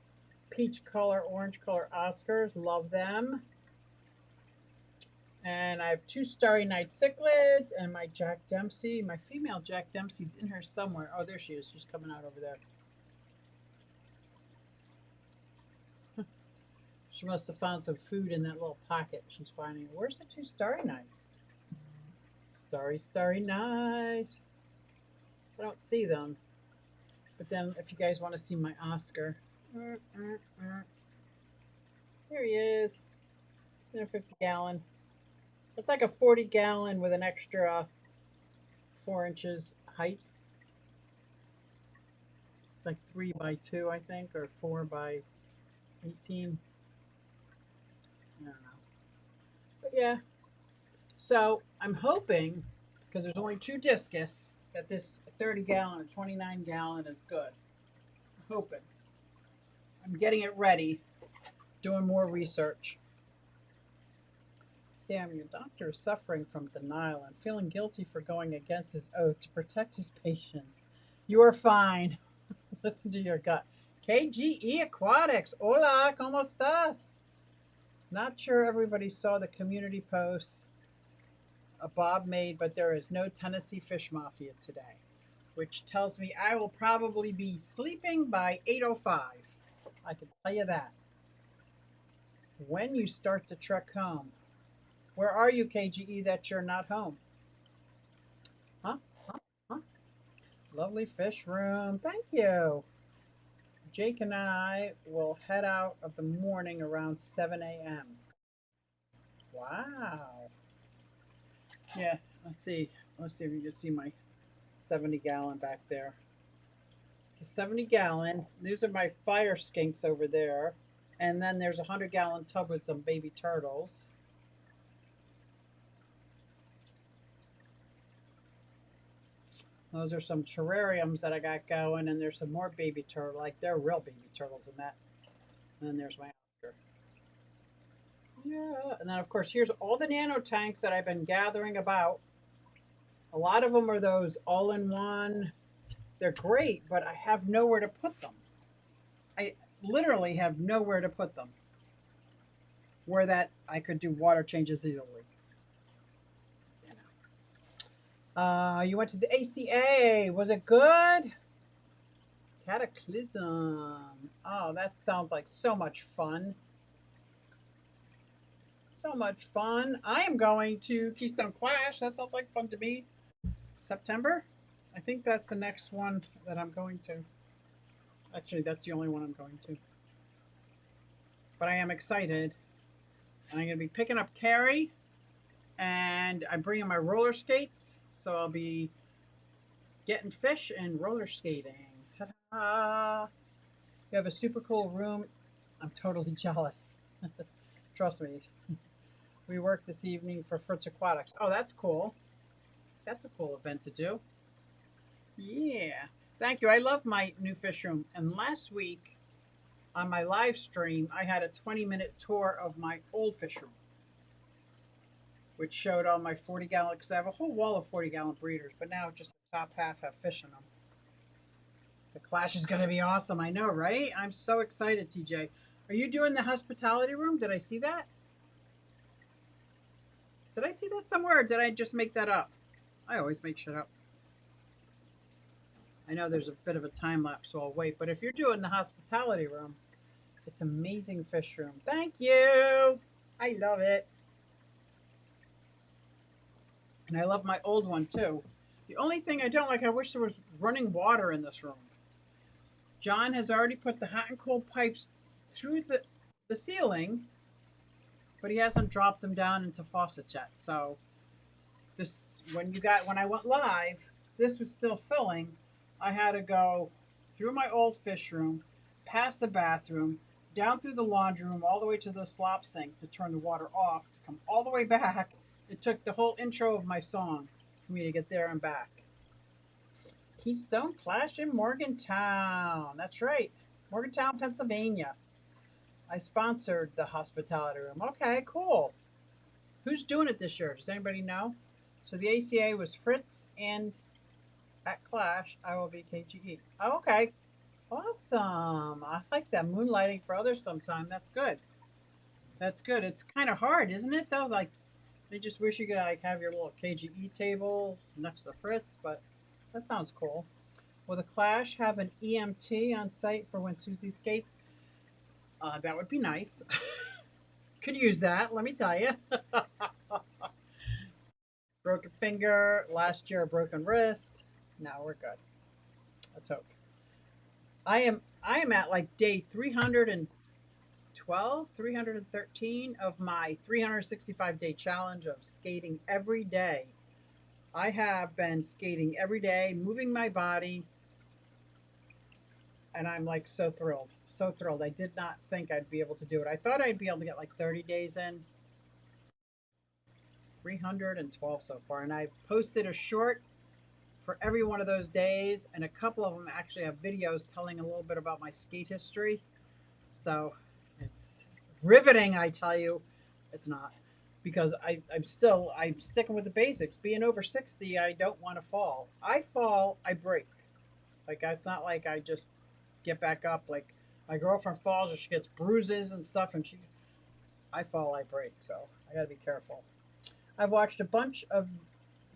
peach color, orange color Oscars. Love them. And I have 2 Starry Night cichlids and my Jack Dempsey. My female Jack Dempsey's in here somewhere. Oh, there she is. She's coming out over there. She must have found some food in that little pocket she's finding. Where's the two starry nights? Starry, starry night. I don't see them. But then if you guys want to see my Oscar, here he is. In a 50-gallon. It's like a 40-gallon with an extra 4 inches height. It's like 3 by 2, I think, or 4 by 18. I don't know. But yeah. So I'm hoping, because there's only 2 discus, that this 30-gallon or 29-gallon is good. I'm hoping. I'm getting it ready, doing more research. Sam, your doctor is suffering from denial and feeling guilty for going against his oath to protect his patients. You are fine. Listen to your gut. KGE Aquatics. Hola, ¿cómo estás? Not sure everybody saw the community post Bob made, but there is no Tennessee Fish Mafia today, which tells me I will probably be sleeping by 8:05. I can tell you that. When you start the trek home, where are you, KGE, that you're not home? Huh? Huh? Huh? Lovely fish room. Thank you. Jake and I will head out of the morning around 7 a.m. Wow. Yeah, let's see. Let's see if you can see my 70-gallon back there. It's a 70-gallon. These are my fire skinks over there. And then there's a 100-gallon tub with some baby turtles. Those are some terrariums that I got going, and there's some more baby turtle, like they're real baby turtles in that. And then there's my Oscar. Yeah, and then of course here's all the nano tanks that I've been gathering about. A lot of them are those all-in-one. They're great, but I have nowhere to put them. I literally have nowhere to put them where that I could do water changes easily. You went to the ACA. Was it good? Cataclysm. Oh, that sounds like so much fun. So much fun. I am going to Keystone Clash. That sounds like fun to me. September? I think that's the next one that I'm going to. Actually, that's the only one I'm going to. But I am excited. And I'm going to be picking up Carrie. And I'm bringing my roller skates. So I'll be getting fish and roller skating. Ta-da! You have a super cool room. I'm totally jealous. Trust me. We work this evening for Fritz Aquatics. Oh, that's cool. That's a cool event to do. Yeah. Thank you. I love my new fish room. And last week on my live stream, I had a 20-minute tour of my old fish room, which showed all my 40-gallon, because I have a whole wall of 40-gallon breeders, but now just the top half have fish in them. The Clash is going to be awesome. I know, right? I'm so excited, TJ. Are you doing the hospitality room? Did I see that? Did I see that somewhere, or did I just make that up? I always make shit up. I know there's a bit of a time lapse, so I'll wait. But if you're doing the hospitality room, it's amazing fish room. Thank you. I love it. And I love my old one, too. The only thing I don't like, I wish there was running water in this room. John has already put the hot and cold pipes through the ceiling, but he hasn't dropped them down into faucets yet. So this, when I went live, this was still filling. I had to go through my old fish room, past the bathroom, down through the laundry room, all the way to the slop sink to turn the water off, to come all the way back. It took the whole intro of my song for me to get there and back. Keystone Clash in Morgantown. That's right. Morgantown, Pennsylvania. I sponsored the hospitality room. Okay, cool. Who's doing it this year? Does anybody know? So the ACA was Fritz, and at Clash, I will be KGE. Oh, okay. Awesome. I like that. Moonlighting for others sometime. That's good. That's good. It's kind of hard, isn't it, though? Like, I just wish you could like have your little KGE table next to Fritz, but that sounds cool. Will the Clash have an EMT on site for when Susie skates? That would be nice. Could use that, let me tell you. Broken finger, last year a broken wrist. Now we're good. Let's hope. I am at like day 312, 313 of my 365-day challenge of skating every day. I have been skating every day, moving my body, and I'm like so thrilled. So thrilled. I did not think I'd be able to do it. I thought I'd be able to get like 30 days in. 312 so far, and I posted a short for every one of those days, and a couple of them actually have videos telling a little bit about my skate history. So it's riveting, I tell you. It's not, because I'm sticking with the basics. Being over 60, I don't want to fall. I fall, I break. Like, it's not like I just get back up. Like, my girlfriend falls and she gets bruises and stuff, and I fall, I break. So I got to be careful. I've watched a bunch of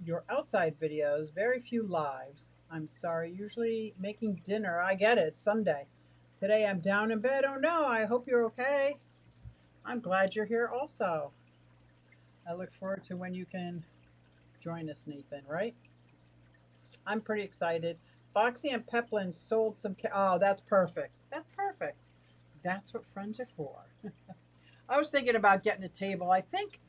your outside videos, very few lives. I'm sorry, usually making dinner. I get it, it's Sunday. Today I'm down in bed. Oh no, I hope you're okay. I'm glad you're here also. I look forward to when you can join us, Nathan, right? I'm pretty excited. Foxy and Peplin sold some. Oh, that's perfect. That's perfect. That's what friends are for. I was thinking about getting a table. I think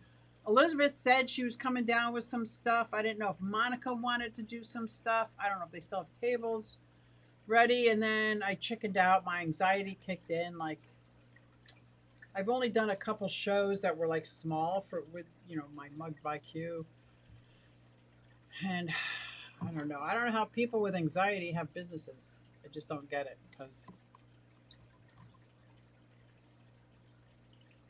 Elizabeth said she was coming down with some stuff. I didn't know if Monica wanted to do some stuff. I don't know if they still have tables ready. And then I chickened out. My anxiety kicked in. Like, I've only done a couple shows that were like small with my Mugged by Q. And I don't know. I don't know how people with anxiety have businesses. I just don't get it, because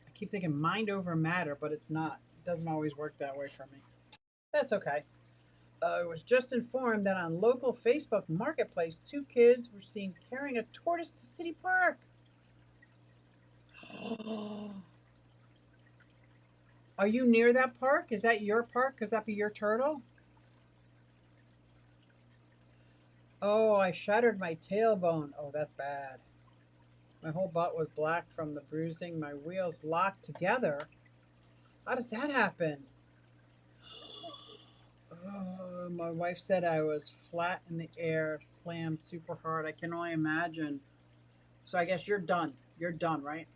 I keep thinking mind over matter, but it's not. It doesn't always work that way for me. That's okay. I was just informed that on local Facebook Marketplace, 2 kids were seen carrying a tortoise to City Park. Are you near that park? Is that your park? Could that be your turtle? Oh, I shattered my tailbone. Oh, that's bad. My whole butt was black from the bruising. My wheels locked together. How does that happen? Oh, my wife said I was flat in the air, slammed super hard. I can only imagine. So I guess you're done. You're done, right?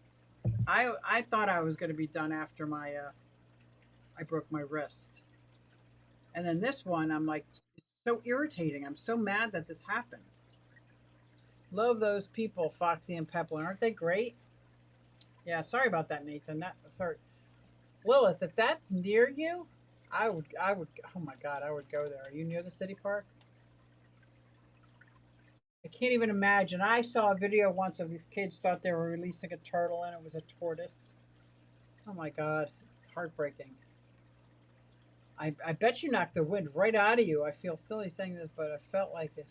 I thought I was going to be done after I broke my wrist. And then this one, I'm like, so irritating. I'm so mad that this happened. Love those people, Foxy and Peplin. Aren't they great? Yeah, sorry about that, Nathan. That was hurt. Lilith, if that's near you, I would, oh my God, I would go there. Are you near the city park? I can't even imagine. I saw a video once of these kids thought they were releasing a turtle and it was a tortoise. Oh my God, it's heartbreaking. I bet you knocked the wind right out of you. I feel silly saying this, but I felt like it.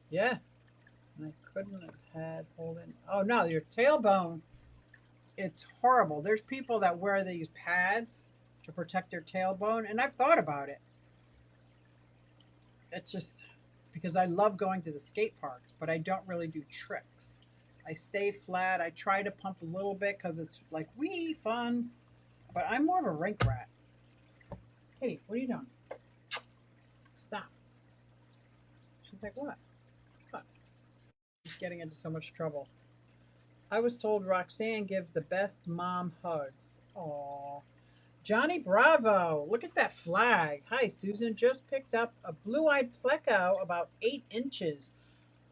Yeah, and I couldn't have had holding. Oh no, your tailbone. It's horrible. There's people that wear these pads to protect their tailbone, and I've thought about it. It's just because I love going to the skate parks, but I don't really do tricks. I stay flat. I try to pump a little bit because it's like wee fun, but I'm more of a rink rat. Kitty, what are you doing? Stop. She's like, what? What? She's getting into so much trouble. I was told Roxanne gives the best mom hugs. Aww. Johnny Bravo, look at that flag. Hi, Susan. Just picked up a blue-eyed pleco about 8 inches.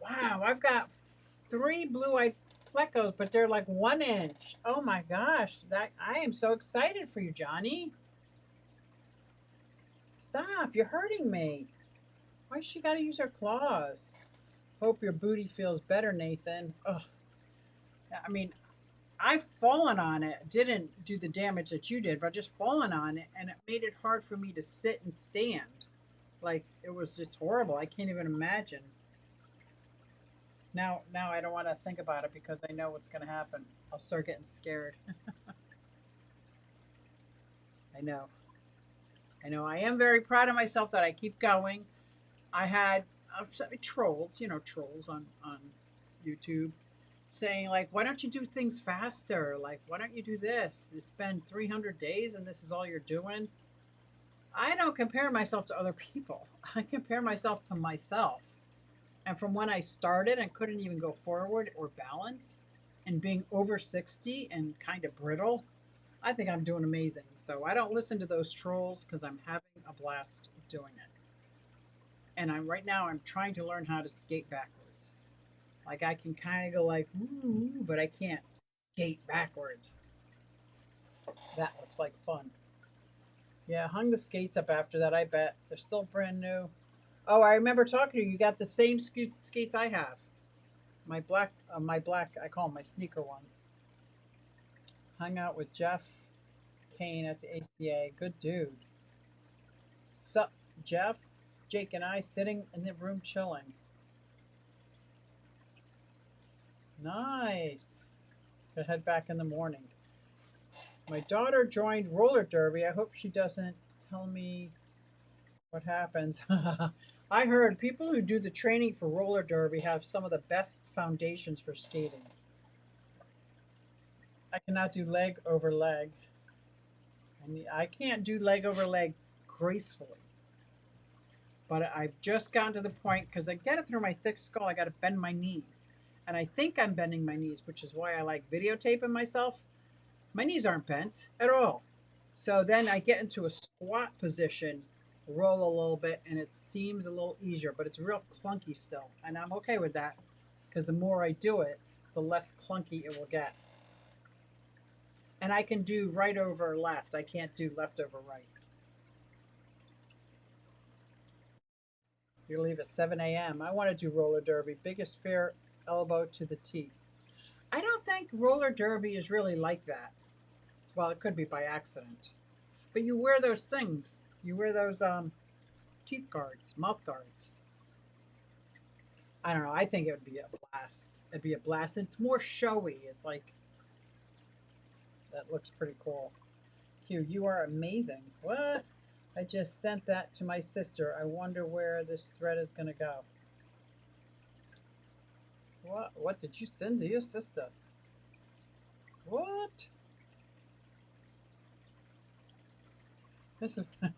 Wow, I've got 3 blue-eyed plecos, but they're like 1 inch. Oh my gosh, that I am so excited for you, Johnny. Stop, you're hurting me. Why she got to use her claws? Hope your booty feels better, Nathan. Ugh. I mean, I've fallen on it. Didn't do the damage that you did, but just fallen on it, and it made it hard for me to sit and stand. Like, it was just horrible. I can't even imagine. Now I don't want to think about it because I know what's going to happen. I'll start getting scared. I know. I know. I am very proud of myself that I keep going. I had trolls, trolls on YouTube. saying like, why don't you do things faster? Like, why don't you do this? It's been 300 days and this is all you're doing. I don't compare myself to other people. I compare myself to myself. And from when I started and couldn't even go forward or balance and being over 60 and kind of brittle, I think I'm doing amazing. So I don't listen to those trolls because I'm having a blast doing it. And I'm trying to learn how to skate backwards. Like I can kind of go like, ooh, but I can't skate backwards. That looks like fun. Yeah, hung the skates up after that, I bet. They're still brand new. Oh, I remember talking to you. You got the same skates I have. My black, I call them my sneaker ones. Hung out with Jeff Kane at the ACA. Good dude. Sup, Jeff? Jake and I sitting in the room chilling. Nice. Gonna head back in the morning. My daughter joined roller derby. I hope she doesn't tell me what happens. I heard people who do the training for roller derby have some of the best foundations for skating. I cannot do leg over leg. I can't do leg over leg gracefully. But I've just gotten to the point because I get it through my thick skull, I got to bend my knees. And I think I'm bending my knees, which is why I like videotaping myself. My knees aren't bent at all. So then I get into a squat position, roll a little bit, and it seems a little easier, but it's real clunky still. And I'm okay with that because the more I do it, the less clunky it will get. And I can do right over left. I can't do left over right. You leave at 7 a.m. I want to do roller derby. Biggest fear, elbow to the teeth. I don't think roller derby is really like that. Well, it could be by accident. But you wear those things. You wear those teeth guards, mouth guards. I don't know. I think it would be a blast. It'd be a blast. It's more showy. It's like, that looks pretty cool. Q, you are amazing. What? I just sent that to my sister. I wonder where this thread is going to go. What? What did you send to your sister? What? This is all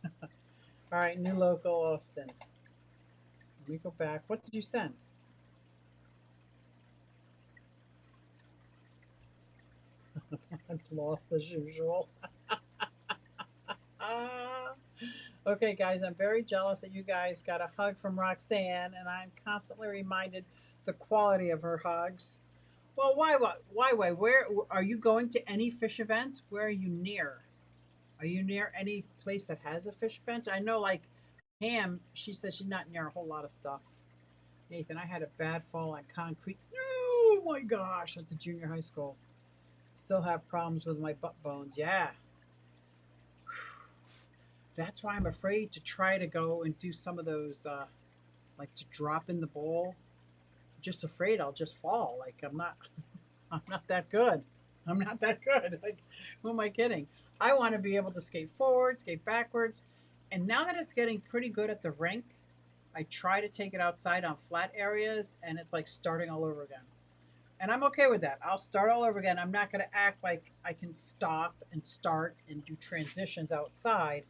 right. New local Austin. Let me go back. What did you send? I'm lost as usual. Okay, guys, I'm very jealous that you guys got a hug from Roxanne, and I'm constantly reminded the quality of her hugs. Well, why? What? Why? Where are you going to any fish events? Where are you near? Are you near any place that has a fish event? I know, like Pam, she says she's not near a whole lot of stuff. Nathan, I had a bad fall on concrete. Oh my gosh, at the junior high school. Still have problems with my butt bones. Yeah. That's why I'm afraid to try to go and do some of those, like to drop in the bowl. I'm just afraid I'll just fall. Like I'm not that good. I'm not that good. Like, who am I kidding? I want to be able to skate forward, skate backwards. And now that it's getting pretty good at the rink, I try to take it outside on flat areas and it's like starting all over again. And I'm okay with that. I'll start all over again. I'm not going to act like I can stop and start and do transitions outside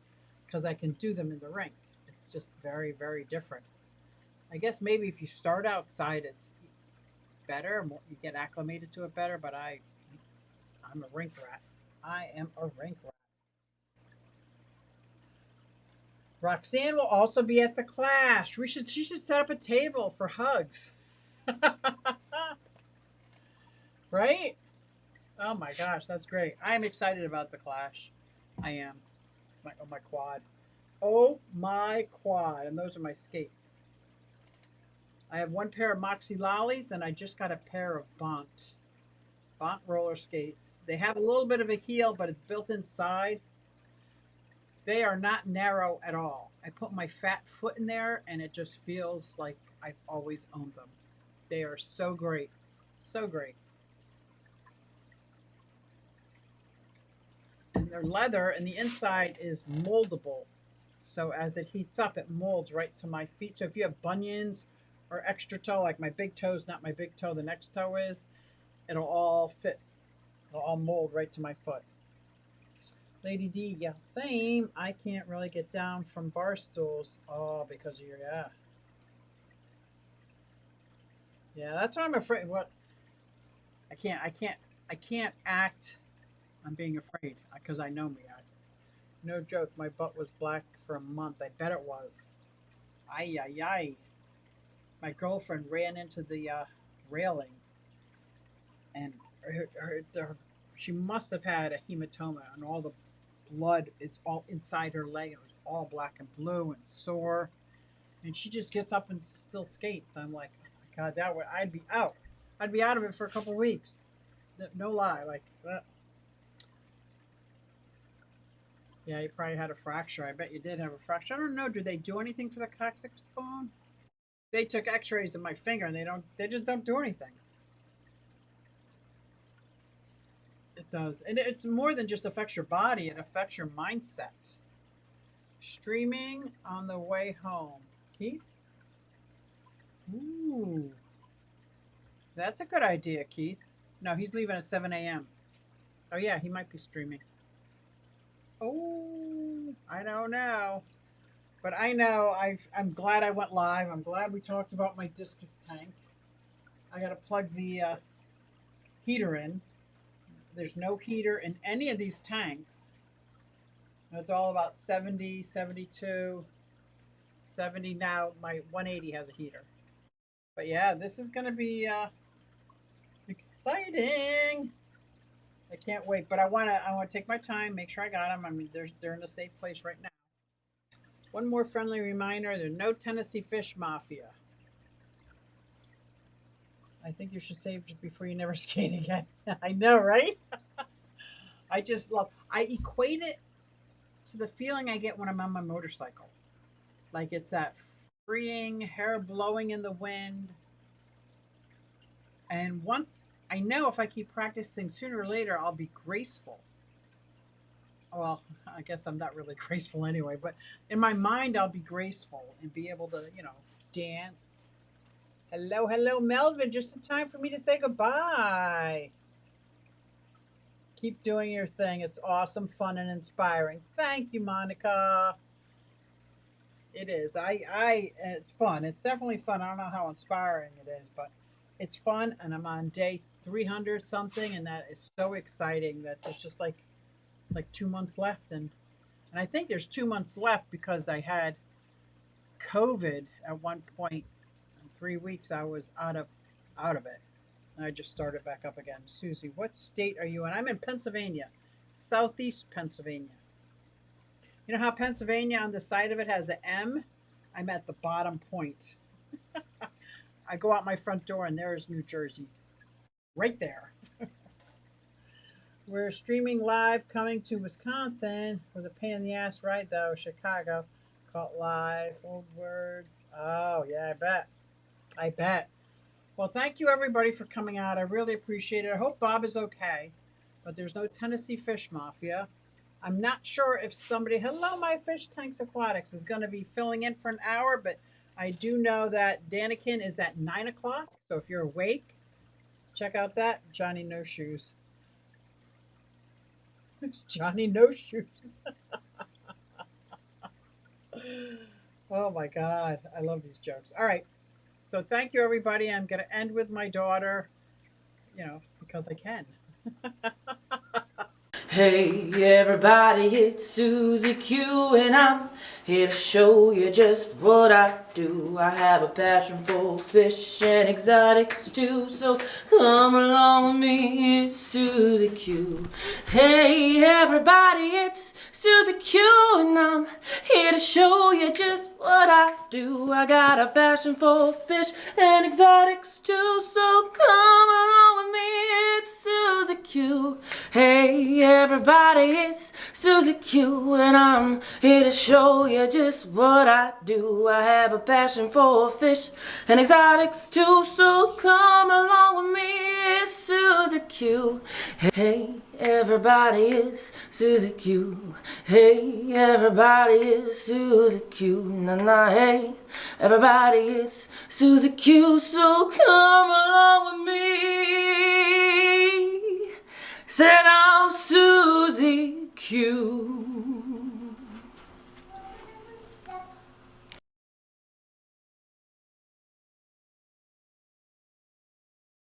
because I can do them in the rink. It's just very, very different. I guess maybe if you start outside, it's better. You get acclimated to it better. But I'm a rink rat. I am a rink rat. Roxanne will also be at the clash. She should set up a table for hugs. Right? Oh my gosh, that's great. I'm excited about the clash. I am. My quad. Oh my quad. And those are my skates. I have one pair of Moxie Lollies and I just got a pair of Bont roller skates. They have a little bit of a heel, but it's built inside. They are not narrow at all. I put my fat foot in there and it just feels like I've always owned them. They are so great. So great. And they're leather and the inside is moldable. So as it heats up, it molds right to my feet. So if you have bunions or extra toe, like my big toe is not my big toe, the next toe is, it'll all fit. It'll all mold right to my foot. Lady D, yeah, same. I can't really get down from bar stools. Oh, because of your, yeah. Yeah, that's what I'm afraid. What? I can't act on being afraid because I know me. No joke, my butt was black for a month. I bet it was. Ay, ay, ay. My girlfriend ran into the railing and she must have had a hematoma, and all the blood is all inside her leg. It was all black and blue and sore. And she just gets up and still skates. I'm like, oh my God, I'd be out. I'd be out of it for a couple of weeks. No lie. Like, yeah, you probably had a fracture. I bet you did have a fracture. I don't know. Do they do anything for the coccyx bone? They took X-rays of my finger, and they just don't do anything. It does, and it's more than just affects your body. It affects your mindset. Streaming on the way home, Keith. Ooh, that's a good idea, Keith. No, he's leaving at 7 a.m. Oh yeah, he might be streaming. Oh, I don't know. But I know I'm glad I went live. I'm glad we talked about my discus tank. I got to plug the heater in. There's no heater in any of these tanks. It's all about 70, 72, 70 now. My 180 has a heater. But yeah, this is going to be exciting. I can't wait. But I want to take my time, make sure I got them. I mean, they're in a safe place right now. One more friendly reminder, there's no Tennessee Fish Mafia. I think you should save it before you never skate again. I know, right? I equate it to the feeling I get when I'm on my motorcycle. Like it's that freeing, hair blowing in the wind. And once, I know if I keep practicing, sooner or later I'll be graceful. Well, I guess I'm not really graceful anyway, but in my mind, I'll be graceful and be able to, dance. Hello, hello, Melvin. Just in time for me to say goodbye. Keep doing your thing. It's awesome, fun, and inspiring. Thank you, Monica. It is. It's fun. It's definitely fun. I don't know how inspiring it is, but it's fun. And I'm on day 300 something, and that is so exciting that it's just like 2 months left, and I think there's 2 months left because I had COVID at one point. In 3 weeks I was out of it, and I just started back up again. Susie, what state are you in? I'm in Pennsylvania, southeast Pennsylvania. You know how Pennsylvania on the side of it has an M? I'm at the bottom point. I go out my front door and there's New Jersey, right there. We're streaming live, coming to Wisconsin. Was a pain in the ass, right, though? Chicago. Caught live. Old words. Oh, yeah, I bet. Well, thank you, everybody, for coming out. I really appreciate it. I hope Bob is okay. But there's no Tennessee Fish Mafia. I'm not sure if somebody, hello, my Fish Tanks Aquatics, is going to be filling in for an hour. But I do know that Danikin is at 9 o'clock. So if you're awake, check out that. Johnny No Shoes. It's Johnny No Shoes. Oh my God. I love these jokes. All right. So thank you, everybody. I'm going to end with my daughter, because I can. Hey everybody, it's Susie Q, and I'm here to show you just what I do. I have a passion for fish and exotics too, so come along with me, it's Susie Q. Hey everybody, it's Susie Q, and I'm here to show you just what I do. I got a passion for fish and exotics too, so come along with me, it's Susie Q. Hey everybody, it's Susie Q, and I'm here to show you just what I do. I have a passion for fish and exotics too, so come along with me, it's Susie Q. Hey, everybody, it's Susie Q. Hey, everybody, it's Susie Q. Na hey, everybody, it's Susie Q, so come along with me. Said I'm Susie Q.